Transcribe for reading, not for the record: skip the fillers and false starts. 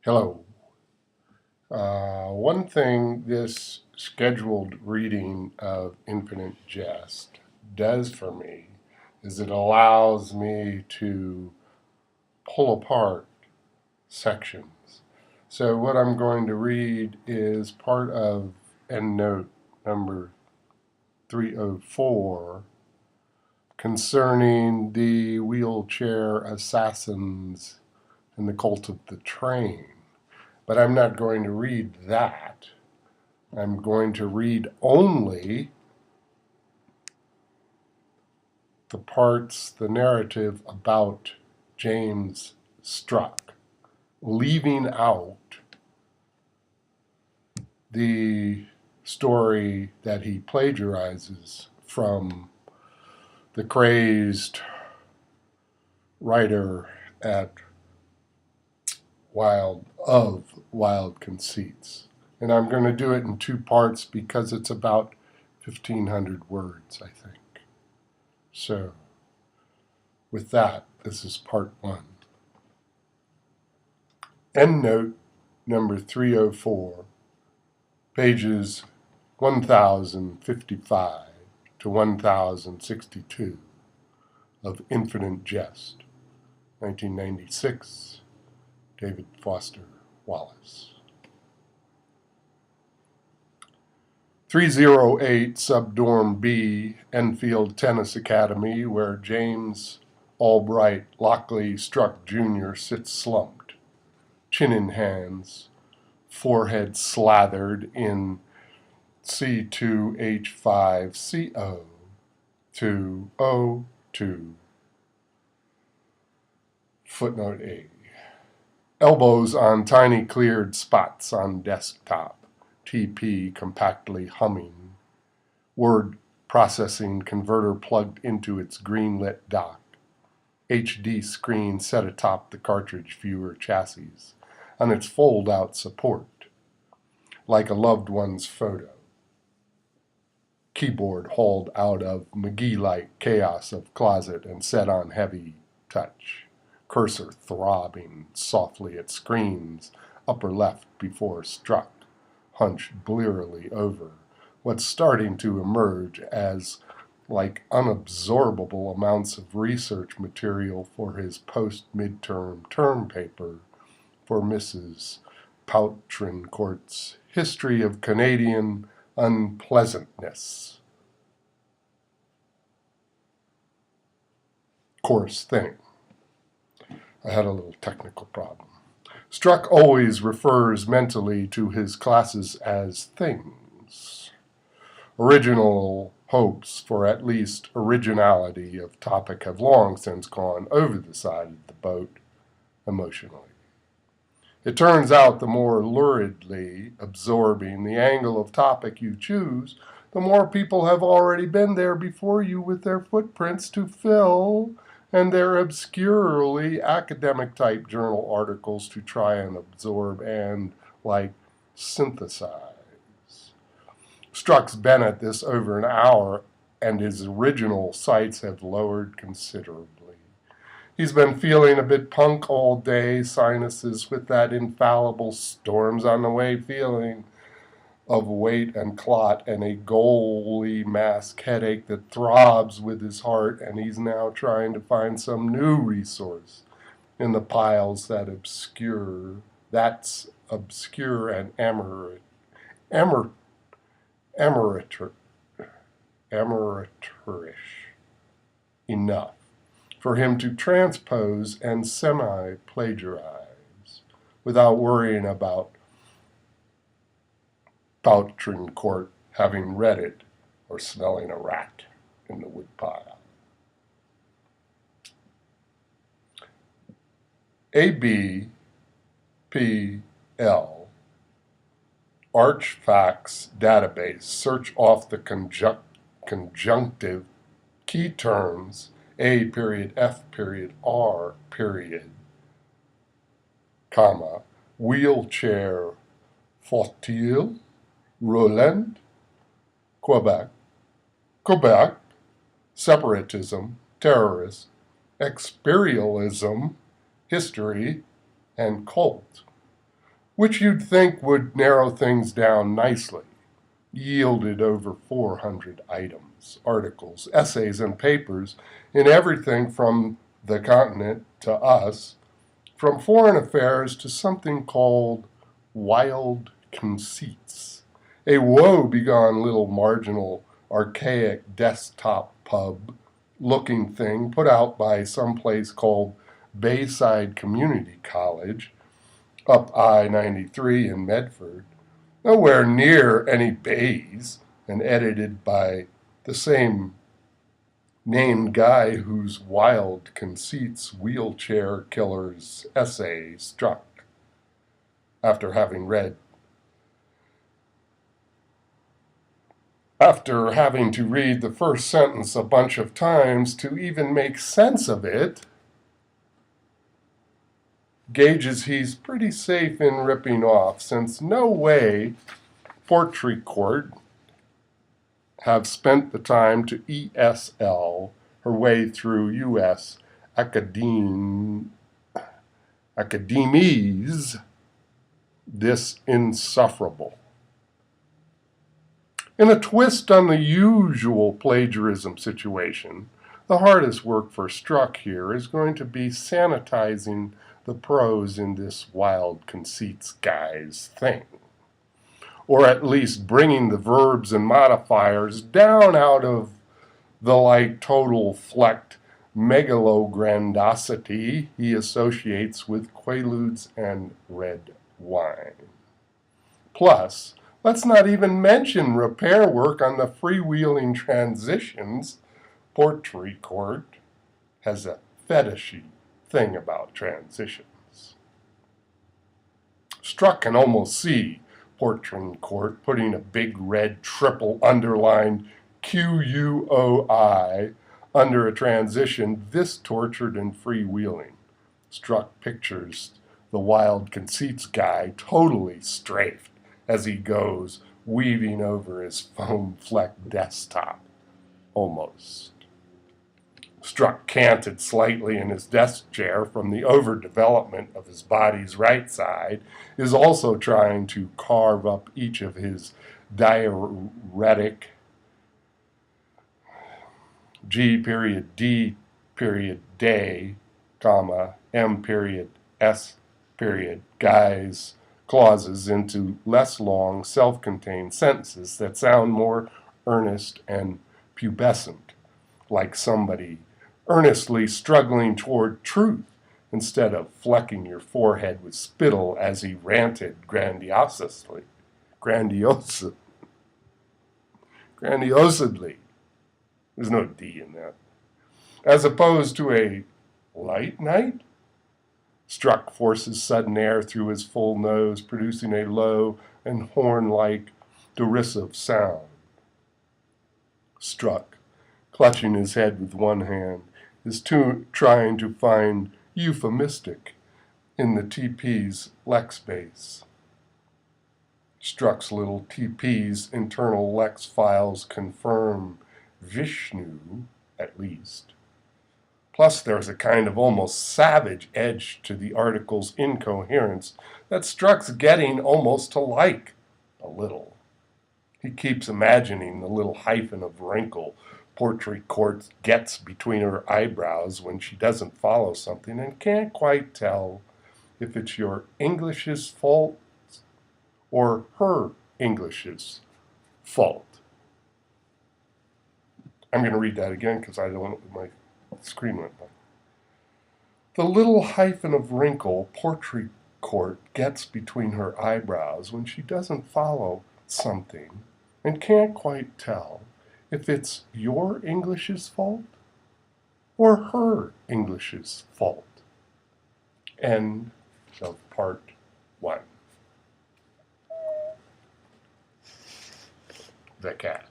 Hello. One thing this scheduled reading of Infinite Jest does for me is it allows me to pull apart sections. So what I'm going to read is part of Endnote number 304 concerning the wheelchair assassins and the cult of the train. But I'm not going to read that. I'm going to read only the parts, the narrative about James Struck, leaving out the story that he plagiarizes from the crazed writer at Wild Conceits. And I'm going to do it in two parts because it's about 1,500 words, I think. So, with that, this is part one. Endnote number 304, pages 1055 to 1062 of Infinite Jest, 1996, David Foster Wallace. 308 Subdorm B, Enfield Tennis Academy, where James Albright Lockley Struck Jr. sits slumped, chin in hands, forehead slathered in C2H5CO 2O2. Footnote A. Elbows on tiny cleared spots on desktop. TP compactly humming. Word processing converter plugged into its green-lit dock. HD screen set atop the cartridge viewer chassis on its fold-out support, like a loved one's photo. Keyboard hauled out of McGee-like chaos of closet and set on heavy touch. Cursor throbbing softly at screens, upper left before Struck, hunched blearily over what's starting to emerge as like unabsorbable amounts of research material for his post-midterm term paper for Mrs. Poutrincourt's History of Canadian Unpleasantness. Course thing. I had a little technical problem. Struck always refers mentally to his classes as things. Original hopes for at least originality of topic have long since gone over the side of the boat emotionally. It turns out the more luridly absorbing the angle of topic you choose, the more people have already been there before you with their footprints to fill and their obscurely academic-type journal articles to try and absorb and, synthesize. Struck's been at this over an hour, and his original sights have lowered considerably. He's been feeling a bit punk all day, sinuses with that infallible storms on the way feeling of weight and clot and a goalie mask headache that throbs with his heart, and he's now trying to find some new resource in the piles that's obscure and amateurish enough for him to transpose and semi-plagiarize without worrying about Poutrincourt having read it or smelling a rat in the woodpile. ABPL Archfax database search off the conjunctive key terms A.F.R. comma, wheelchair fauteuil Roland, Quebec, separatism, terrorist, experialism, history, and cult. which you'd think would narrow things down nicely, yielded over 400 items, articles, essays, and papers in everything from the continent to us, from foreign affairs to something called Wild Conceits, a woe-begone little marginal, archaic desktop pub-looking thing put out by some place called Bayside Community College, up I-93 in Medford, nowhere near any bays, and edited by the same named guy whose Wild Conceits wheelchair killer's essay struck after having to read the first sentence a bunch of times to even make sense of it, gauges he's pretty safe in ripping off, since no way Portrait Court have spent the time to ESL her way through U.S. academies this insufferable. In a twist on the usual plagiarism situation, the hardest work for Struck here is going to be sanitizing the prose in this Wild Conceits guy's thing, or at least bringing the verbs and modifiers down out of the total flecked megalograndiosity he associates with quaaludes and red wine. Plus, let's not even mention repair work on the freewheeling transitions. Portrait Court has a fetishy thing about transitions. Struck can almost see Portrait Court putting a big red triple underlined QUOI under a transition this tortured and freewheeling. Struck pictures the Wild Conceits guy totally strafed as he goes weaving over his foam-flecked desktop. Almost. Struck canted slightly in his desk chair from the overdevelopment of his body's right side, is also trying to carve up each of his diuretic G period D period day, comma, M period S period guys clauses into less long, self-contained sentences that sound more earnest and pubescent, like somebody earnestly struggling toward truth instead of flecking your forehead with spittle as he ranted grandiosely. There's no D in that. As opposed to a light night? Struck forces sudden air through his full nose, producing a low and horn-like derisive sound. Struck, clutching his head with one hand, is trying to find euphemistic in the TP's Lex base. Struck's little TP's internal Lex files confirm Vishnu, at least. Plus, there's a kind of almost savage edge to the article's incoherence that Struck's getting almost to like, a little. He keeps imagining the little hyphen of wrinkle Portrait Court gets between her eyebrows when she doesn't follow something and can't quite tell if it's your English's fault or her English's fault. I'm going to read that again because I don't want my screen went by. The little hyphen of wrinkle Portrait Court gets between her eyebrows when she doesn't follow something and can't quite tell if it's your English's fault or her English's fault. End of part 1. The cat.